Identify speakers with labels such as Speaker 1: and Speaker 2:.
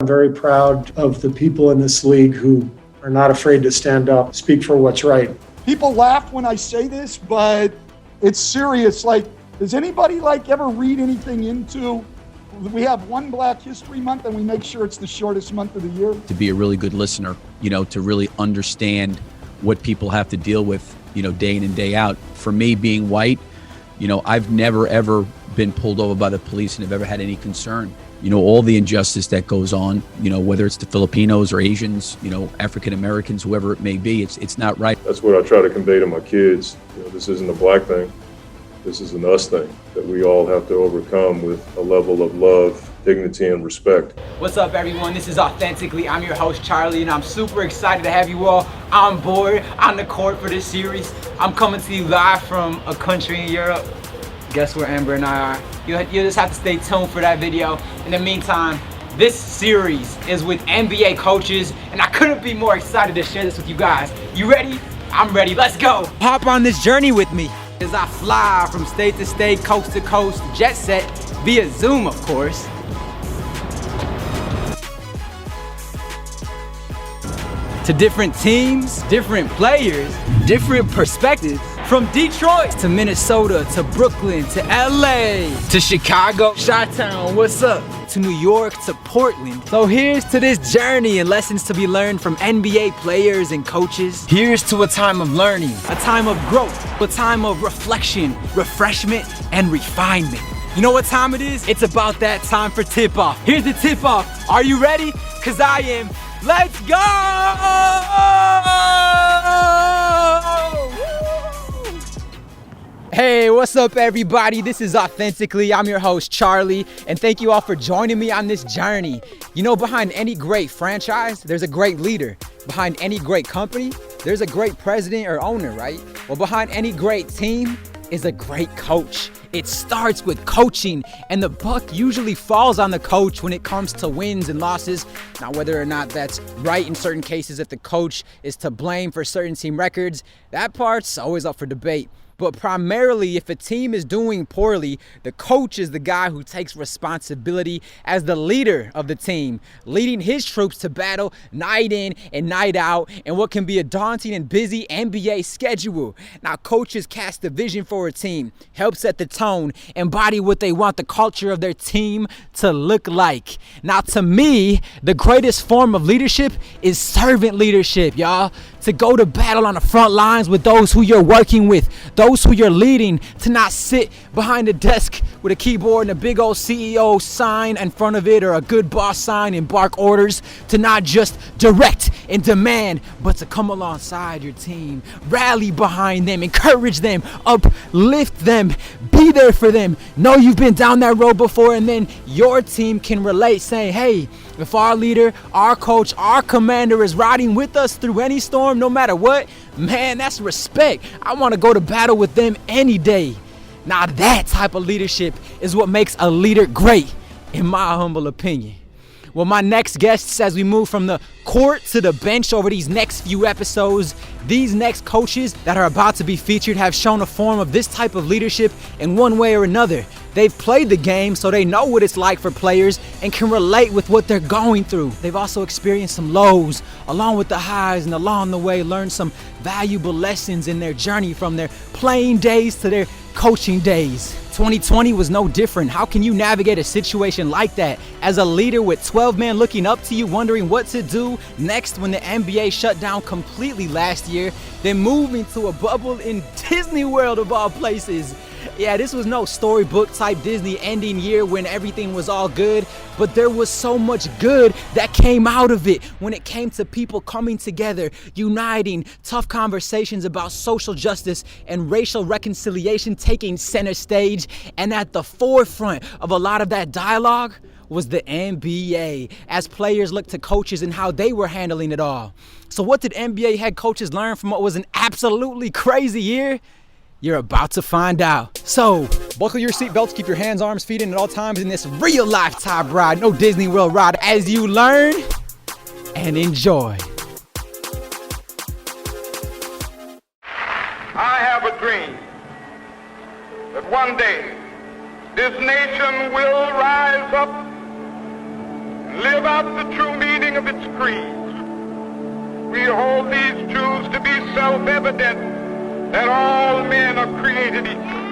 Speaker 1: very proud of the people in this league who are not afraid to stand up, speak for what's right.
Speaker 2: People laugh when I say this, but it's serious. Like, does anybody ever read anything into? We have one Black History Month and we make sure it's the shortest month of the year.
Speaker 3: To be a really good listener, to really understand what people have to deal with, day in and day out. For me, being white, I've never, ever been pulled over by the police and have ever had any concern. All the injustice that goes on, whether it's the Filipinos or Asians, African Americans, whoever it may be, it's not right.
Speaker 4: That's what I try to convey to my kids. This isn't a black thing. This is an us thing that we all have to overcome with a level of love, dignity, and respect.
Speaker 5: What's up, everyone? This is Authentically. I'm your host, Charlie, and I'm super excited to have you all on board on the court for this series. I'm coming to you live from a country in Europe. Guess where Amber and I are? You just have to stay tuned for that video. In the meantime, this series is with NBA coaches, and I couldn't be more excited to share this with you guys. You ready? I'm ready. Let's go. Hop on this journey with me as I fly from state to state, coast to coast, jet set, via Zoom, of course. To different teams, different players, different perspectives. From Detroit to Minnesota to Brooklyn to LA to Chicago, Chi-Town, what's up? To New York to Portland. So here's to this journey and lessons to be learned from NBA players and coaches. Here's to a time of learning, a time of growth, a time of reflection, refreshment, and refinement. You know what time it is? It's about that time for tip-off. Here's the tip-off. Are you ready? Cause I am. Let's go! Hey, what's up, everybody? This is Authentically. I'm your host, Charlie, and thank you all for joining me on this journey. Behind any great franchise, there's a great leader. Behind any great company, there's a great president or owner, right? Well, behind any great team is a great coach. It starts with coaching, and the buck usually falls on the coach when it comes to wins and losses. Now, whether or not that's right in certain cases, if the coach is to blame for certain team records, that part's always up for debate. But primarily, if a team is doing poorly, the coach is the guy who takes responsibility as the leader of the team, leading his troops to battle night in and night out in what can be a daunting and busy NBA schedule. Now, coaches cast the vision for a team, help set the tone, embody what they want the culture of their team to look like. Now, to me, the greatest form of leadership is servant leadership, y'all. To go to battle on the front lines with those who you're working with, those who you're leading, to not sit behind a desk with a keyboard and a big old CEO sign in front of it or a good boss sign and bark orders, to not just direct and demand, but to come alongside your team, rally behind them, encourage them, uplift them, be there for them. Know you've been down that road before, and then your team can relate, saying, hey, if our leader, our coach, our commander is riding with us through any storm, no matter what, man, that's respect. I want to go to battle with them any day. Now, that type of leadership is what makes a leader great, in my humble opinion. Well, my next guests, as we move from the court to the bench over these next few episodes, these next coaches that are about to be featured have shown a form of this type of leadership in one way or another. They've played the game, so they know what it's like for players and can relate with what they're going through. They've also experienced some lows along with the highs, and along the way learned some valuable lessons in their journey from their playing days to their coaching days. 2020 was no different. How can you navigate a situation like that as a leader with 12 men looking up to you, wondering what to do next when the NBA shut down completely last year, then moving to a bubble in Disney World of all places? Yeah, this was no storybook type Disney ending year when everything was all good, but there was so much good that came out of it when it came to people coming together, uniting, tough conversations about social justice and racial reconciliation taking center stage, and at the forefront of a lot of that dialogue was the NBA, as players looked to coaches and how they were handling it all. So what did NBA head coaches learn from what was an absolutely crazy year? You're about to find out. So, buckle your seatbelts, keep your hands, arms, feet in at all times in this real life top ride, no Disney World ride, as you learn and enjoy.
Speaker 6: I have a dream that one day this nation will rise up and live out the true meaning of its creed. We hold these truths to be self-evident, that all men are created equal.